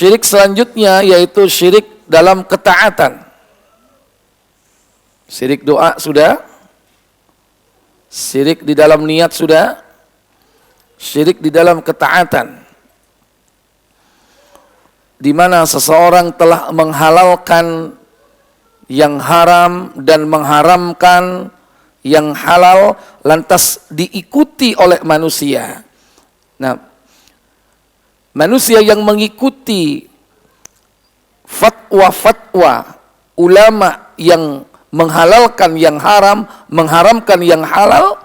Syirik selanjutnya yaitu syirik dalam ketaatan. Syirik doa sudah, syirik di dalam niat sudah, syirik di dalam ketaatan, di mana seseorang telah menghalalkan yang haram dan mengharamkan yang halal, lantas diikuti oleh manusia. Nah, manusia yang mengikuti fatwa-fatwa ulama yang menghalalkan yang haram, mengharamkan yang halal,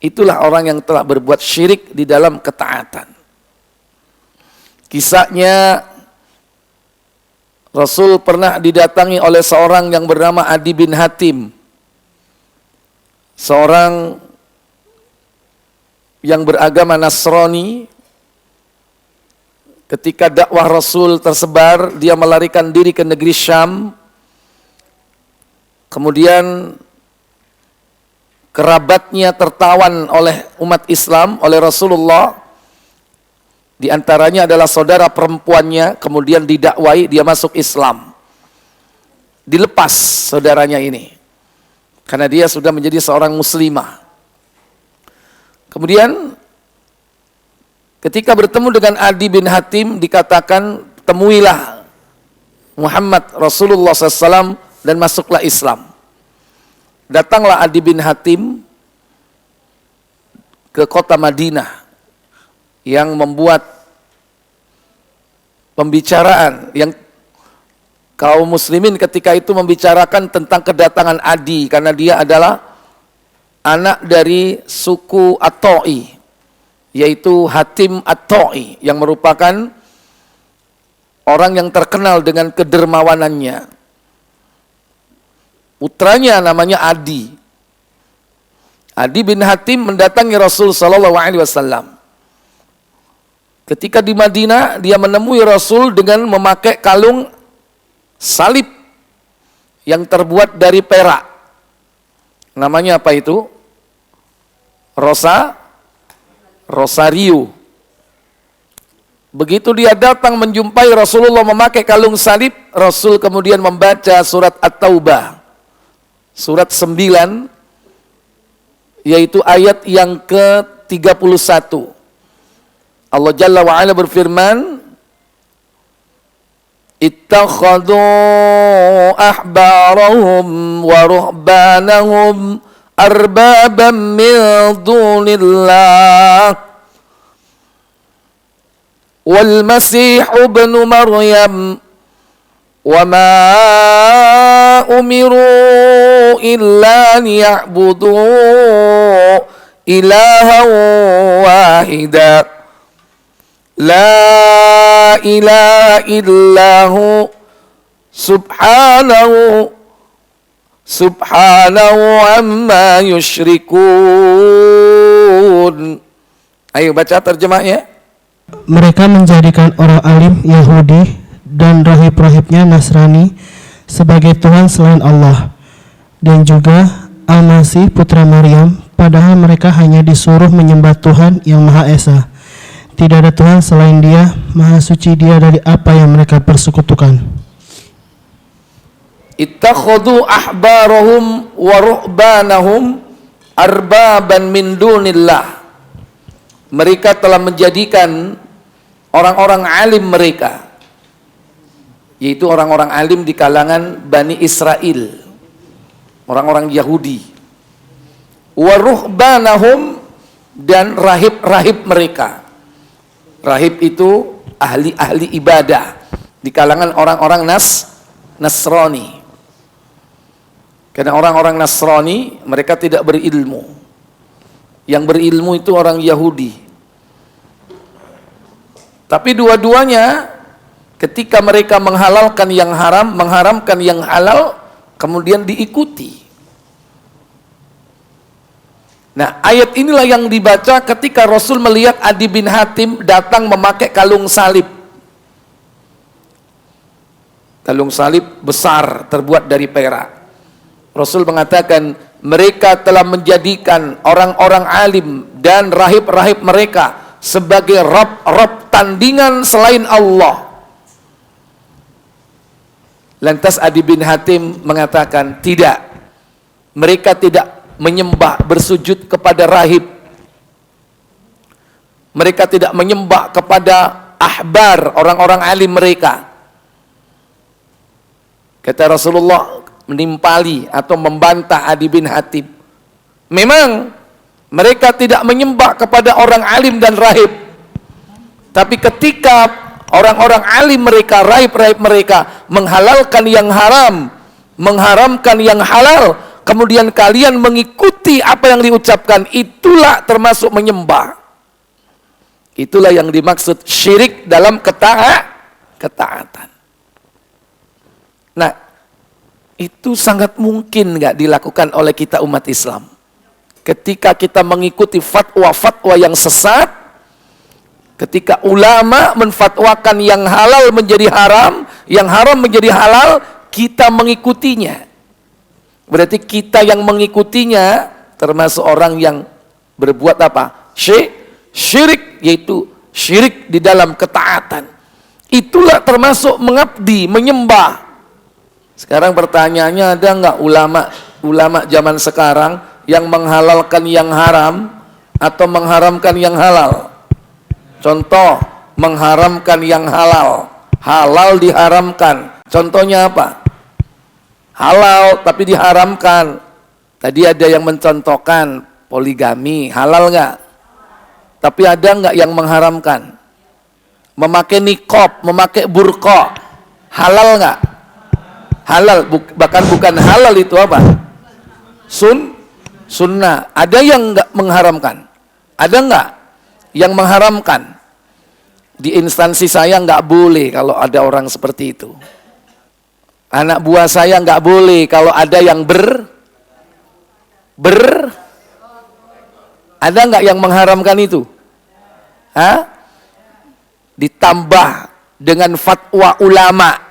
itulah orang yang telah berbuat syirik di dalam ketaatan. Kisahnya, Rasul pernah didatangi oleh seorang yang bernama Adi bin Hatim, seorang yang beragama Nasrani. Ketika dakwah Rasul tersebar, dia melarikan diri ke negeri Syam. Kemudian kerabatnya tertawan oleh umat Islam, oleh Rasulullah. Di antaranya adalah saudara perempuannya, kemudian didakwai, dia masuk Islam. Dilepas saudaranya ini, karena dia sudah menjadi seorang muslimah. Kemudian ketika bertemu dengan Adi bin Hatim, dikatakan, temuilah Muhammad Rasulullah SAW dan masuklah Islam. Datanglah Adi bin Hatim ke kota Madinah, yang membuat pembicaraan, yang kaum muslimin ketika itu membicarakan tentang kedatangan Adi, karena dia adalah anak dari suku At-Ta'i, yaitu Hatim At-Ta'i, yang merupakan orang yang terkenal dengan kedermawanannya. Putranya namanya Adi. Adi bin Hatim mendatangi Rasul sallallahu alaihi wasallam. Ketika di Madinah, dia menemui Rasul dengan memakai kalung salib yang terbuat dari perak. Namanya apa itu? Rosario. Begitu dia datang menjumpai Rasulullah memakai kalung salib, Rasul kemudian membaca surat At-Taubah, surat 9, yaitu ayat yang ke-31. Allah Jalla wa'ala berfirman, ittakhadhu ahbarahum wa ruhbanahum arbaban min dunillah wal masih ibn maryam wa ma umiru illa liya'budu ilahan wahida la ilaha illahu subhanahu amma yusyrikun. Ayo baca terjemahnya. Mereka menjadikan orang alim Yahudi dan rahib-rahibnya Nasrani sebagai Tuhan selain Allah, dan juga Al-Masih putra Maryam, padahal mereka hanya disuruh menyembah Tuhan yang Maha Esa. Tidak ada Tuhan selain Dia, Maha Suci Dia dari apa yang mereka persekutukan. Ittakhadhu ahbarahum wa ruhbanahum arbaban min dunillah. Mereka telah menjadikan orang-orang alim mereka, yaitu orang-orang alim di kalangan Bani Israel, orang-orang Yahudi, wa ruhbanahum, dan rahib-rahib mereka. Rahib itu ahli-ahli ibadah di kalangan orang-orang Nasrani. Karena orang-orang Nasrani mereka tidak berilmu. Yang berilmu itu orang Yahudi. Tapi dua-duanya ketika mereka menghalalkan yang haram, mengharamkan yang halal, kemudian diikuti. Nah, ayat inilah yang dibaca ketika Rasul melihat Adi bin Hatim datang memakai kalung salib. Kalung salib besar terbuat dari perak. Rasul mengatakan, mereka telah menjadikan orang-orang alim dan rahib-rahib mereka sebagai rob-rob tandingan selain Allah. Lantas Adi bin Hatim mengatakan, tidak, mereka tidak menyembah bersujud kepada rahib, mereka tidak menyembah kepada ahbar, orang-orang alim mereka. Kata Rasulullah menimpali atau membantah Adi bin Hatim, memang mereka tidak menyembah kepada orang alim dan rahib, tapi ketika orang-orang alim mereka, rahib-rahib mereka menghalalkan yang haram, mengharamkan yang halal, kemudian kalian mengikuti apa yang diucapkan, itulah termasuk menyembah. Itulah yang dimaksud syirik dalam ketaatan. Nah, itu sangat mungkin nggak dilakukan oleh kita umat Islam. Ketika kita mengikuti fatwa-fatwa yang sesat, ketika ulama menfatwakan yang halal menjadi haram, yang haram menjadi halal, kita mengikutinya. Berarti kita yang mengikutinya termasuk orang yang berbuat apa? Syirik, yaitu syirik di dalam ketaatan. Itulah termasuk mengabdi, menyembah. Sekarang pertanyaannya, ada nggak ulama zaman sekarang yang menghalalkan yang haram atau mengharamkan yang halal? Contoh, mengharamkan yang halal, halal diharamkan. Contohnya apa? Halal tapi diharamkan. Tadi ada yang mencontohkan poligami, halal nggak? Tapi ada nggak yang mengharamkan? Memakai niqab, memakai burqa, halal nggak? Halal, bahkan bukan halal itu apa? Sunnah. Ada yang nggak mengharamkan? Ada nggak yang mengharamkan? Di instansi saya nggak boleh kalau ada orang seperti itu. Anak buah saya nggak boleh kalau ada yang ada nggak yang mengharamkan itu? Ditambah dengan fatwa ulama.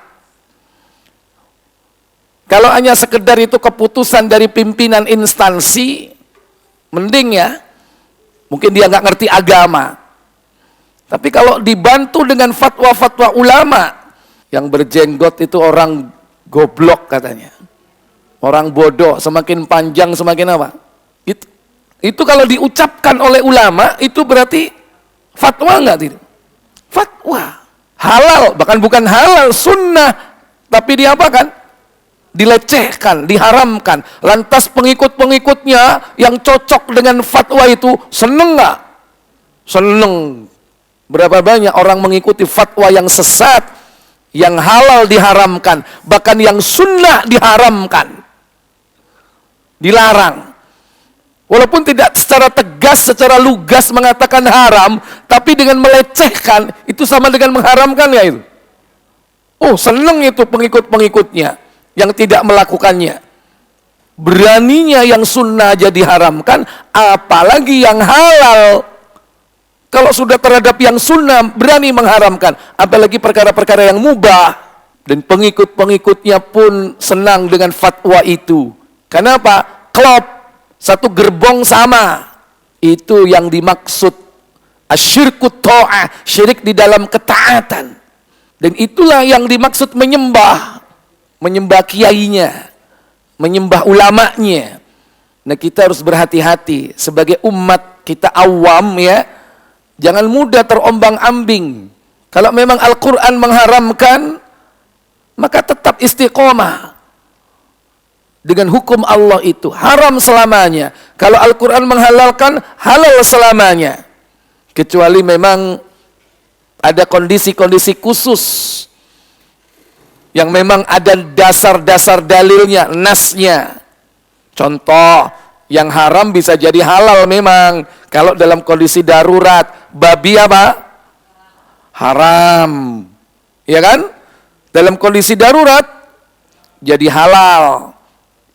Kalau hanya sekedar itu keputusan dari pimpinan instansi, mending ya, mungkin dia nggak ngerti agama. Tapi kalau dibantu dengan fatwa-fatwa ulama, yang berjenggot itu orang goblok katanya, orang bodoh, semakin panjang semakin apa? Itu kalau diucapkan oleh ulama, itu berarti fatwa nggak itu? Fatwa halal, bahkan bukan halal, sunnah, tapi diapakan? Dilecehkan, diharamkan. Lantas pengikut-pengikutnya yang cocok dengan fatwa itu seneng nggak? Seneng. Berapa banyak orang mengikuti fatwa yang sesat, yang halal diharamkan, bahkan yang sunnah diharamkan, dilarang. Walaupun tidak secara tegas, secara lugas mengatakan haram, tapi dengan melecehkan, itu sama dengan mengharamkan ya itu. Oh, seneng itu pengikut-pengikutnya yang tidak melakukannya. Beraninya yang sunnah aja diharamkan, apalagi yang halal. Kalau sudah terhadap yang sunnah berani mengharamkan, apalagi perkara-perkara yang mubah. Dan pengikut-pengikutnya pun senang dengan fatwa itu. Kenapa? Klop, satu gerbong sama. Itu yang dimaksud asyirkut ta'ah, syirik di dalam ketaatan. Dan itulah yang dimaksud menyembah kiainya, menyembah ulamanya. Nah, kita harus berhati-hati sebagai umat, kita awam ya, jangan mudah terombang-ambing. Kalau memang Al-Quran mengharamkan, maka tetap istiqomah dengan hukum Allah itu, haram selamanya. Kalau Al-Quran menghalalkan, halal selamanya. Kecuali memang ada kondisi-kondisi khusus yang memang ada dasar-dasar dalilnya, nasnya. Contoh, yang haram bisa jadi halal memang. Kalau dalam kondisi darurat, babi apa? Haram. Ya kan? Dalam kondisi darurat, jadi halal.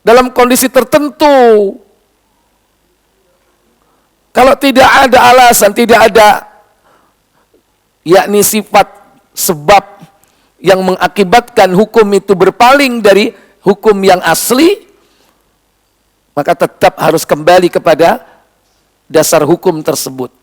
Dalam kondisi tertentu, kalau tidak ada alasan, tidak ada yakni sifat sebab yang mengakibatkan hukum itu berpaling dari hukum yang asli, maka tetap harus kembali kepada dasar hukum tersebut.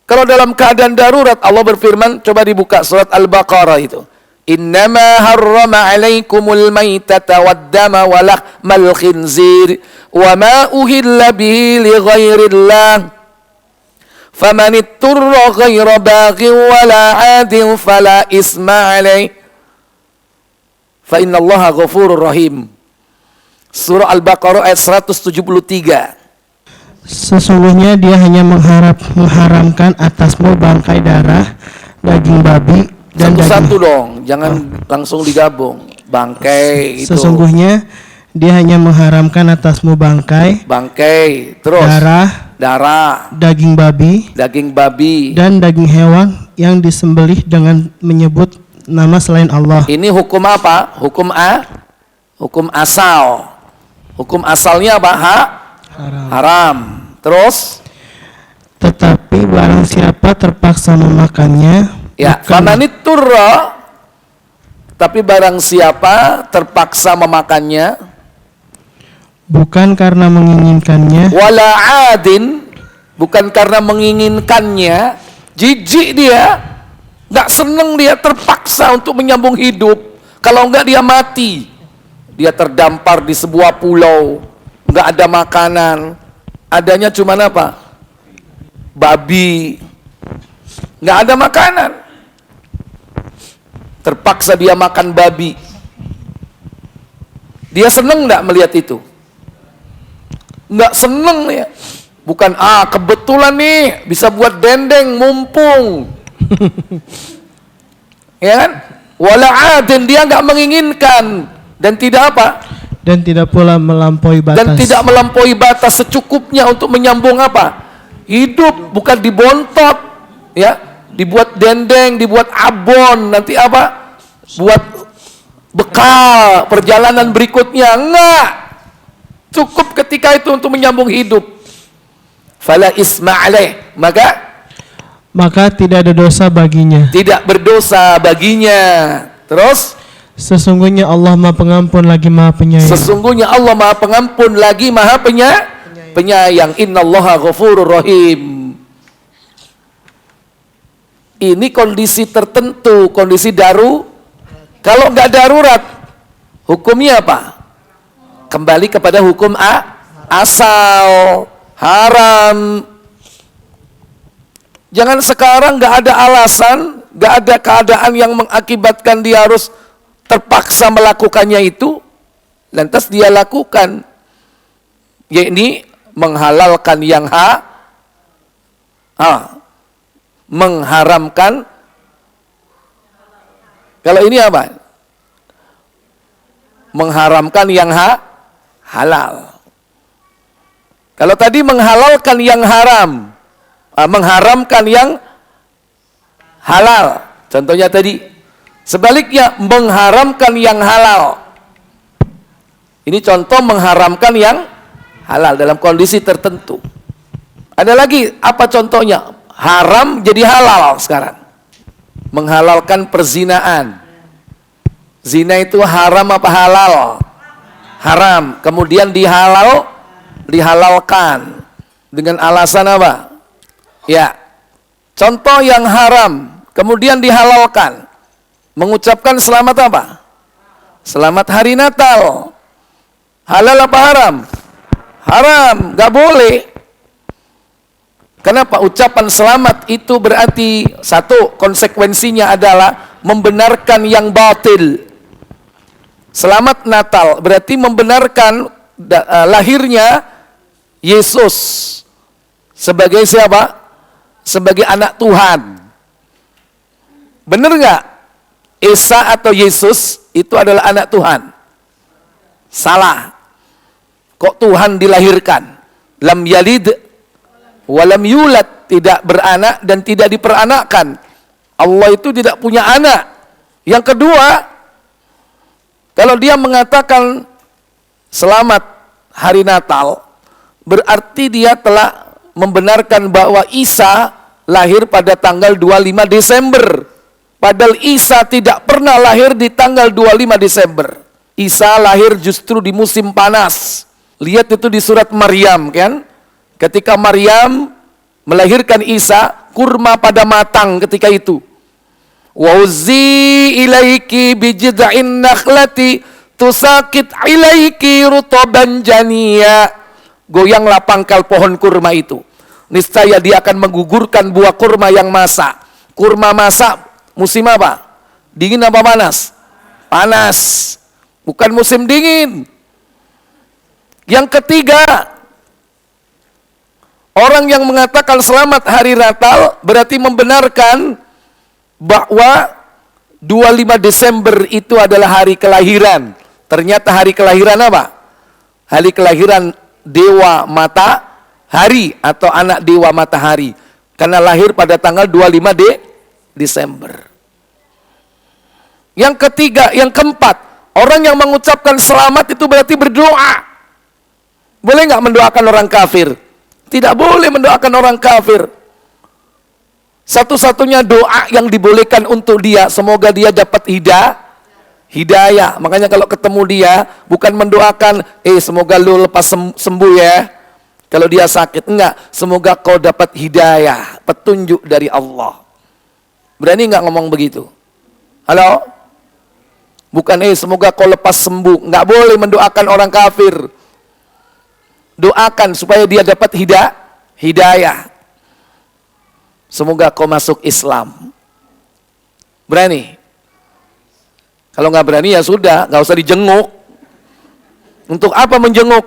Kalau dalam keadaan darurat, Allah berfirman, coba dibuka surat Al-Baqarah itu. Innama harrama alaikumul maitata waddama wa lahmal khinzir wa ma uhilla bihi li ghairillah faman itturra ghaira baghin wala 'adin fala isma alaih fa innallaha ghafurur rahim. Surah Al-Baqarah ayat 173. Sesungguhnya dia hanya mengharamkan atasmu bangkai darah, daging babi, dan satu-satu dong, jangan langsung digabung. Bangkai itu. Sesungguhnya dia hanya mengharamkan atasmu bangkai, terus darah, daging babi, dan daging hewan yang disembelih dengan menyebut nama selain Allah. Ini hukum apa? Hukum asal. Hukum asalnya apa? Haram. Terus? Tetapi barang siapa terpaksa memakannya, ya, famanitturra, tapi barang siapa terpaksa memakannya, bukan karena menginginkannya, wala adin, bukan karena menginginkannya, jijik dia, nggak seneng dia, terpaksa untuk menyambung hidup. Kalau enggak dia mati. Dia terdampar di sebuah pulau, nggak ada makanan, adanya cuma apa? Babi, nggak ada makanan. Terpaksa dia makan babi. Dia seneng nggak melihat itu? Nggak seneng ya. Bukan kebetulan nih bisa buat dendeng mumpung. Ya kan? Wala adin, dia nggak menginginkan dan tidak apa? Dan tidak pula melampaui batas. Dan tidak melampaui batas, secukupnya untuk menyambung apa? Hidup, bukan dibontot, ya, dibuat dendeng, dibuat abon, nanti apa? Buat bekal perjalanan berikutnya. Enggak. Cukup ketika itu untuk menyambung hidup. Fala isma alaih, maka tidak ada dosa baginya. Tidak berdosa baginya. Terus? Sesungguhnya Allah Maha Pengampun lagi Maha Penyayang. Sesungguhnya Allah Maha Pengampun lagi Maha Penyayang. Innallaha ghafurur rahim. Ini kondisi tertentu, kondisi Kalau nggak darurat, hukumnya apa? Kembali kepada hukum asal, haram. Jangan sekarang nggak ada alasan, nggak ada keadaan yang mengakibatkan dia harus terpaksa melakukannya itu, lantas dia lakukan, yakni menghalalkan yang mengharamkan. Kalau ini apa? Mengharamkan yang halal. Kalau tadi menghalalkan yang haram, mengharamkan yang halal. Contohnya tadi. Sebaliknya mengharamkan yang halal. Ini contoh mengharamkan yang halal dalam kondisi tertentu. Ada lagi, apa contohnya? Haram jadi halal sekarang. Menghalalkan perzinaan. Zina itu haram apa halal? Haram. Kemudian dihalalkan. Dengan alasan apa? Ya, contoh yang haram, kemudian dihalalkan. Mengucapkan selamat apa? Selamat hari Natal. Halal apa haram? Haram, gak boleh. Kenapa? Ucapan selamat itu berarti satu, konsekuensinya adalah membenarkan yang batil. Selamat Natal berarti membenarkan lahirnya Yesus sebagai siapa? Sebagai anak Tuhan. Benar gak? Isa atau Yesus itu adalah anak Tuhan. Salah. Kok Tuhan dilahirkan? Lam yalid walam yulad, tidak beranak dan tidak diperanakkan. Allah itu tidak punya anak. Yang kedua, kalau dia mengatakan selamat hari Natal, berarti dia telah membenarkan bahwa Isa lahir pada tanggal 25 Desember. Padahal Isa tidak pernah lahir di tanggal 25 Desember. Isa lahir justru di musim panas. Lihat itu di surat Maryam kan. Ketika Maryam melahirkan Isa, kurma pada matang ketika itu. Wa uzzi ilaiki bijid'in nakhlati tusakit ilaiki rutaban janiya. Goyanglah pangkal pohon kurma itu. Niscaya dia akan menggugurkan buah kurma yang masak. Kurma masak musim apa? Dingin apa panas? Panas. Bukan musim dingin. Yang ketiga, orang yang mengatakan selamat hari Natal berarti membenarkan bahwa 25 Desember itu adalah hari kelahiran. Ternyata hari kelahiran apa? Hari kelahiran Dewa Matahari atau anak Dewa Matahari. Karena lahir pada tanggal 25 Desember. Yang ketiga, yang keempat, orang yang mengucapkan selamat itu berarti berdoa. Boleh nggak mendoakan orang kafir? Tidak boleh mendoakan orang kafir. Satu-satunya doa yang dibolehkan untuk dia, semoga dia dapat hidayah. Makanya kalau ketemu dia, bukan mendoakan, semoga lu lepas sembuh ya. Kalau dia sakit, enggak, semoga kau dapat hidayah, petunjuk dari Allah. Berani enggak ngomong begitu? Halo? Bukan, semoga kau lepas sembuh. Enggak boleh mendoakan orang kafir. Doakan supaya dia dapat hidayah. Semoga kau masuk Islam. Berani? Kalau nggak berani ya sudah, nggak usah dijenguk. Untuk apa menjenguk?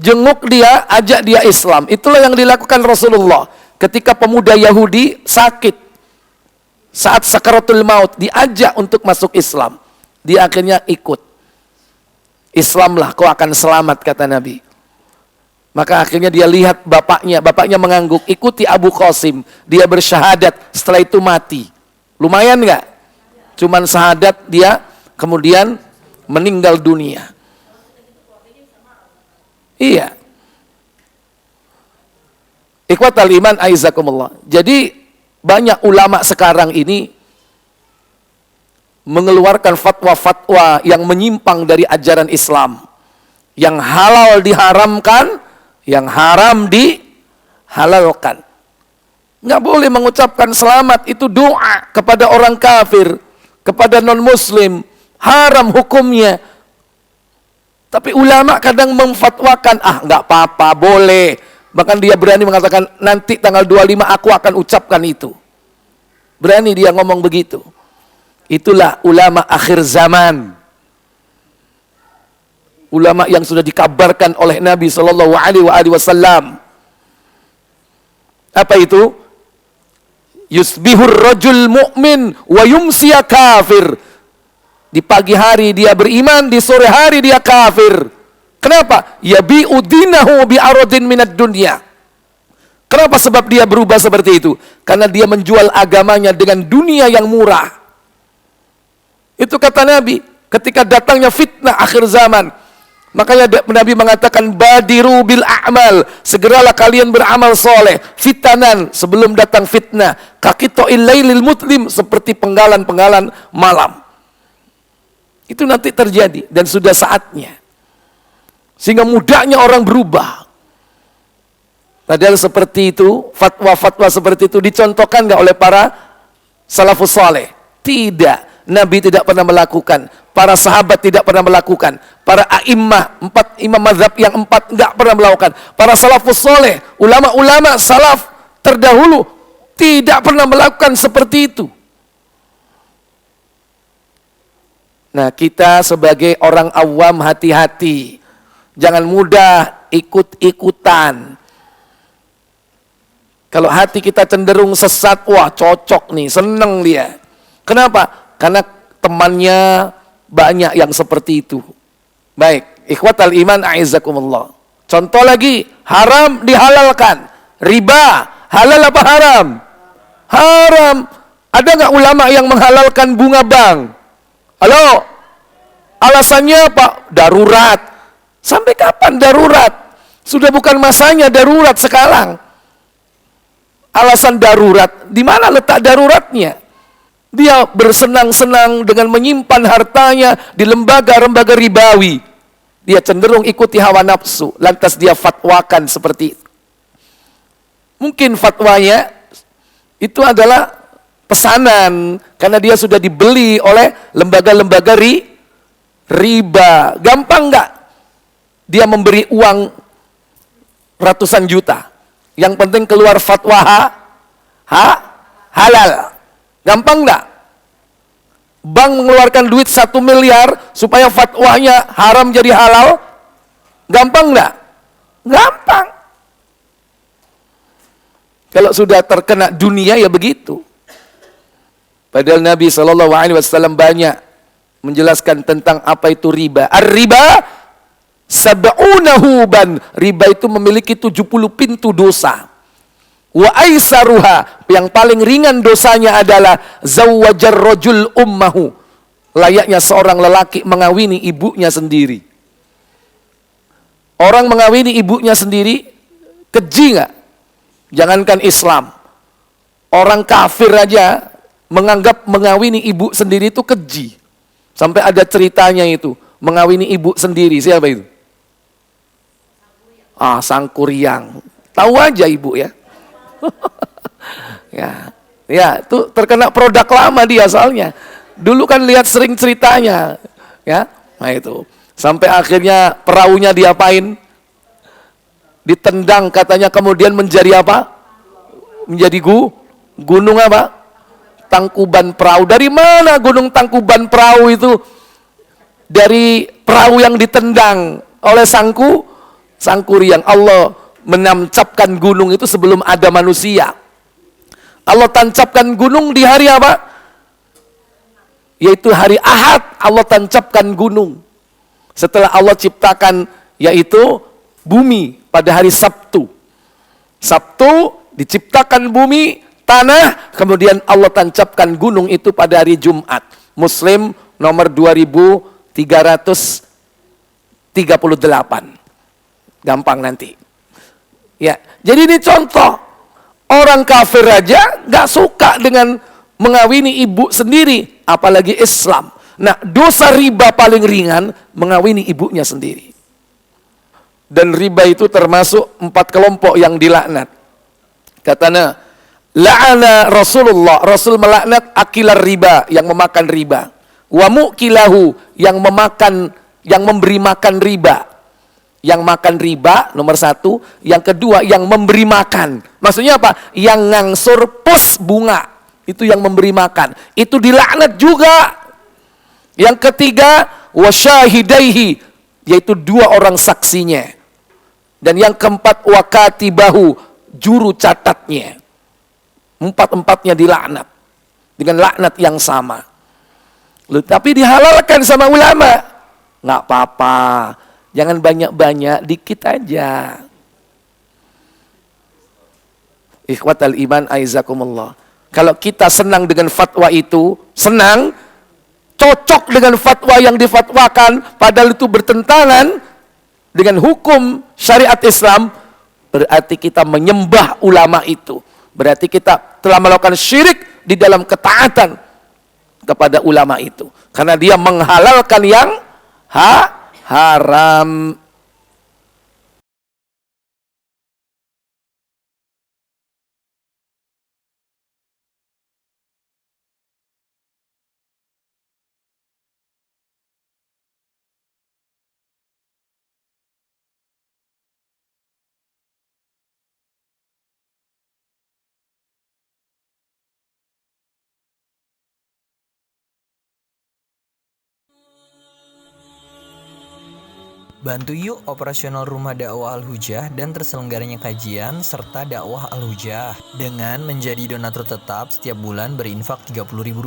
Jenguk dia, ajak dia Islam. Itulah yang dilakukan Rasulullah. Ketika pemuda Yahudi sakit, saat sakaratul maut, diajak untuk masuk Islam. Dia akhirnya ikut. Islamlah kau akan selamat, kata Nabi. Maka akhirnya dia lihat bapaknya mengangguk, ikuti Abu Qasim. Dia bersyahadat, setelah itu mati. Lumayan nggak? Cuman syahadat dia, kemudian meninggal dunia. Iya. Ikhwatal iman aizakumullah. Jadi banyak ulama sekarang ini mengeluarkan fatwa-fatwa yang menyimpang dari ajaran Islam. Yang halal diharamkan, yang haram dihalalkan. Nggak boleh mengucapkan selamat, itu doa kepada orang kafir, kepada non-muslim. Haram hukumnya. Tapi ulama kadang memfatwakan, nggak apa-apa, boleh. Bahkan dia berani mengatakan, nanti tanggal 25 aku akan ucapkan itu. Berani dia ngomong begitu. Itulah ulama akhir zaman. Ulama yang sudah dikabarkan oleh Nabi SAW. Apa itu? Yusbihur rajul mu'min wa yumsiya kafir. Di pagi hari dia beriman, di sore hari dia kafir. Kenapa? Yabi'u dinahu bi'aradin minad dunya. Kenapa? Sebab dia berubah seperti itu. Karena dia menjual agamanya dengan dunia yang murah. Itu kata Nabi. Ketika datangnya fitnah akhir zaman. Makanya Nabi mengatakan, badiru bil a'mal. Segeralah kalian beramal soleh. Fitanan sebelum datang fitnah. Kakito'il lailil mutlim. Seperti penggalan-penggalan malam. Itu nanti terjadi dan sudah saatnya. Sehingga mudahnya orang berubah. Padahal seperti itu, fatwa-fatwa seperti itu dicontohkan nggak oleh para salafus saleh? Tidak. Nabi tidak pernah melakukan. Para sahabat tidak pernah melakukan. Para a'immah, 4 imam mazhab yang 4 nggak pernah melakukan. Para salafus saleh, ulama-ulama salaf terdahulu tidak pernah melakukan seperti itu. Nah, kita sebagai orang awam hati-hati. Jangan mudah ikut-ikutan. Kalau hati kita cenderung sesat, wah cocok nih, seneng dia. Kenapa? Karena temannya banyak yang seperti itu. Baik, ikhwatal iman a'izzakumullah. Contoh lagi, haram dihalalkan. Riba, halal apa haram? Haram. Ada nggak ulama yang menghalalkan bunga bank? Halo? Alasannya apa? Darurat. Sampai kapan darurat? Sudah bukan masanya darurat sekarang. Alasan darurat, di mana letak daruratnya? Dia bersenang-senang dengan menyimpan hartanya di lembaga-lembaga ribawi. Dia cenderung ikuti hawa nafsu, lantas dia fatwakan seperti itu. Mungkin fatwanya Itu adalah pesanan karena dia sudah dibeli oleh lembaga-lembaga riba. Gampang nggak dia memberi uang ratusan juta? Yang penting keluar fatwa halal. Gampang nggak? Bank mengeluarkan duit 1 miliar supaya fatwanya haram jadi halal? Gampang nggak? Gampang. Kalau sudah terkena dunia ya begitu. Padahal Nabi SAW banyak menjelaskan tentang apa itu riba. Ar-riba sab'una huban. Riba itu memiliki 70 pintu dosa. Wa aisaruha, yang paling ringan dosanya adalah zawwajar rajul ummahu. Layaknya seorang lelaki mengawini ibunya sendiri. Orang mengawini ibunya sendiri keji nggak? Jangankan Islam, orang kafir aja menganggap mengawini ibu sendiri itu keji. Sampai ada ceritanya itu, mengawini ibu sendiri. Siapa itu? Sangkuriang. Tahu aja ibu ya. ya, itu terkena produk lama dia soalnya. Dulu kan lihat sering ceritanya, ya. Nah itu, sampai akhirnya perahunya diapain? Ditendang katanya, kemudian menjadi apa? Menjadi gunung apa? Tangkuban Perahu. Dari mana gunung Tangkuban Perahu itu? Dari perahu yang ditendang oleh Sangkuriang. Allah menancapkan gunung itu sebelum ada manusia. Allah tancapkan gunung di hari apa? Yaitu hari Ahad. Allah tancapkan gunung. Setelah Allah ciptakan yaitu bumi pada hari Sabtu. Sabtu diciptakan bumi, tanah, kemudian Allah tancapkan gunung itu pada hari Jumat. Muslim nomor 2338. Gampang nanti. Ya, jadi ini contoh. Orang kafir aja gak suka dengan mengawini ibu sendiri, apalagi Islam. Nah, dosa riba paling ringan mengawini ibunya sendiri. Dan riba itu termasuk 4 kelompok yang dilaknat. Katanya, la'ana Rasulullah, Rasul melaknat akilar riba, yang memakan riba. Wa mu'kilahu, yang memberi makan riba. Yang makan riba, nomor 1. Yang kedua, yang memberi makan. Maksudnya apa? Yang ngangsur pos bunga. Itu yang memberi makan. Itu dilaknat juga. Yang ketiga, wasyahidaihi, yaitu 2 orang saksinya. Dan yang keempat, wakatibahu, juru catatnya. 4-empatnya dilaknat. Dengan laknat yang sama. Tapi dihalalkan sama ulama. Nggak apa-apa. Jangan banyak-banyak, dikit aja. Ikhwatal iman aizakumullah. Kalau kita senang dengan fatwa itu, senang, cocok dengan fatwa yang difatwakan, padahal itu bertentangan dengan hukum syariat Islam, berarti kita menyembah ulama itu. Berarti kita telah melakukan syirik di dalam ketaatan kepada ulama itu. Karena dia menghalalkan yang haram. Bantu yuk operasional Rumah Dakwah Al-Hujah dan terselenggaranya kajian serta dakwah Al-Hujah dengan menjadi donatur tetap setiap bulan berinfak Rp30.000.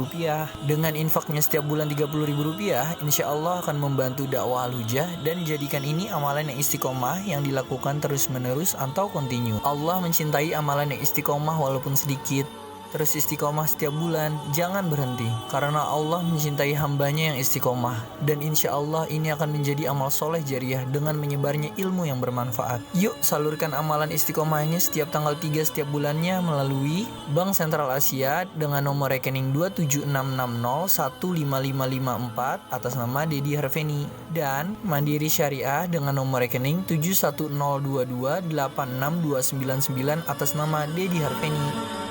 Dengan infaknya setiap bulan Rp30.000, insya Allah akan membantu dakwah Al-Hujah dan jadikan ini amalan yang istiqomah yang dilakukan terus-menerus atau kontinu. Allah mencintai amalan yang istiqomah walaupun sedikit. Terus istiqomah setiap bulan, jangan berhenti. Karena Allah mencintai hambanya yang istiqomah. Dan insya Allah ini akan menjadi amal soleh jariah dengan menyebarnya ilmu yang bermanfaat. Yuk salurkan amalan istiqomahnya setiap tanggal 3 setiap bulannya melalui Bank Sentral Asia dengan nomor rekening 27660155554 atas nama Dedi Harveni. Dan Mandiri Syariah dengan nomor rekening 7102286299 atas nama Dedi Harveni.